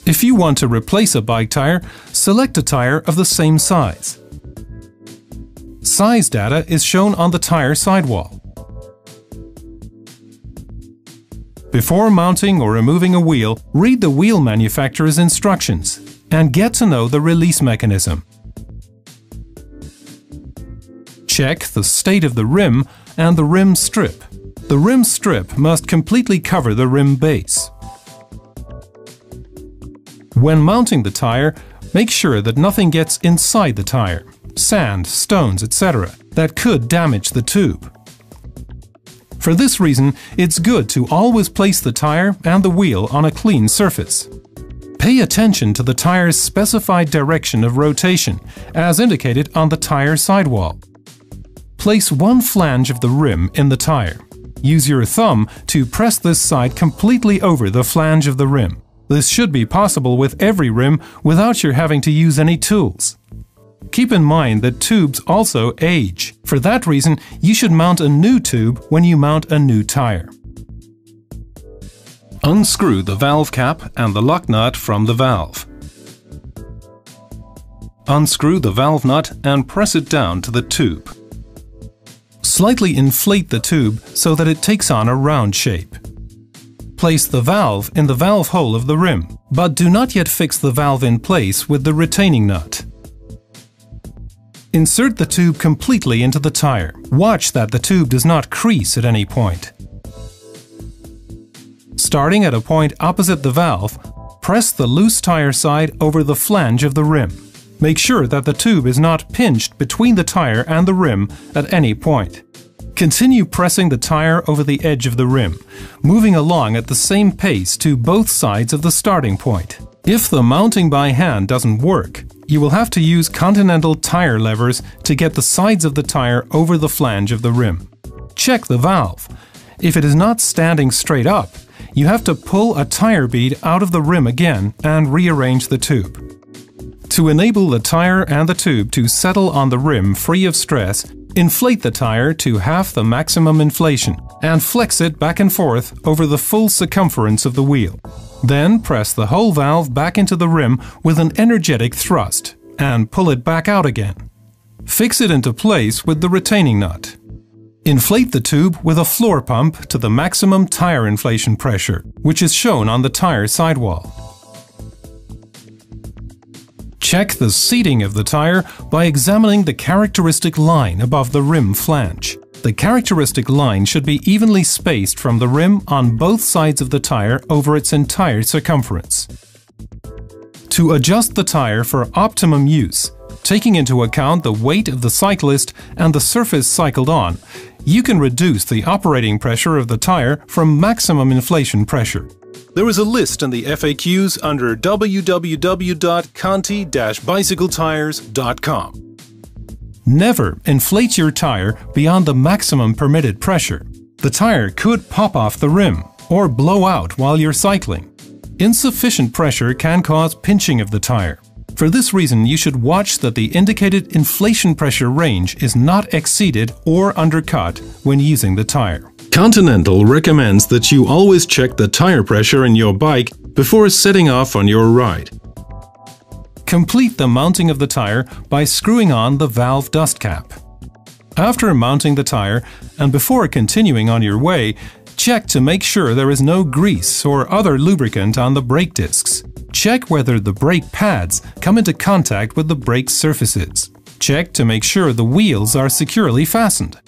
If you want to replace a bike tire, select a tire of the same size. Size data is shown on the tire sidewall. Before mounting or removing a wheel, read the wheel manufacturer's instructions and get to know the release mechanism. Check the state of the rim and the rim strip. The rim strip must completely cover the rim base. When mounting the tire, make sure that nothing gets inside the tire, sand, stones, etc., that could damage the tube. For this reason, it's good to always place the tire and the wheel on a clean surface. Pay attention to the tire's specified direction of rotation, as indicated on the tire sidewall. Place one flange of the rim in the tire. Use your thumb to press this side completely over the flange of the rim. This should be possible with every rim without your having to use any tools. Keep in mind that tubes also age. For that reason, you should mount a new tube when you mount a new tire. Unscrew the valve cap and the lock nut from the valve. Unscrew the valve nut and press it down to the tube. Slightly inflate the tube so that it takes on a round shape. Place the valve in the valve hole of the rim, but do not yet fix the valve in place with the retaining nut. Insert the tube completely into the tire. Watch that the tube does not crease at any point. Starting at a point opposite the valve, press the loose tire side over the flange of the rim. Make sure that the tube is not pinched between the tire and the rim at any point. Continue pressing the tire over the edge of the rim, moving along at the same pace to both sides of the starting point. If the mounting by hand doesn't work, you will have to use Continental tire levers to get the sides of the tire over the flange of the rim. Check the valve. If it is not standing straight up, you have to pull a tire bead out of the rim again and rearrange the tube. To enable the tire and the tube to settle on the rim free of stress, inflate the tire to half the maximum inflation and flex it back and forth over the full circumference of the wheel. Then press the whole valve back into the rim with an energetic thrust and pull it back out again. Fix it into place with the retaining nut. Inflate the tube with a floor pump to the maximum tire inflation pressure, which is shown on the tire sidewall. Check the seating of the tire by examining the characteristic line above the rim flange. The characteristic line should be evenly spaced from the rim on both sides of the tire over its entire circumference. To adjust the tire for optimum use, taking into account the weight of the cyclist and the surface cycled on, you can reduce the operating pressure of the tire from maximum inflation pressure. There is a list in the FAQs under www.conti-bicycletires.com. Never inflate your tire beyond the maximum permitted pressure. The tire could pop off the rim or blow out while you're cycling. Insufficient pressure can cause pinching of the tire. For this reason, you should watch that the indicated inflation pressure range is not exceeded or undercut when using the tire. Continental recommends that you always check the tire pressure in your bike before setting off on your ride. Complete the mounting of the tire by screwing on the valve dust cap. After mounting the tire and before continuing on your way, check to make sure there is no grease or other lubricant on the brake discs. Check whether the brake pads come into contact with the brake surfaces. Check to make sure the wheels are securely fastened.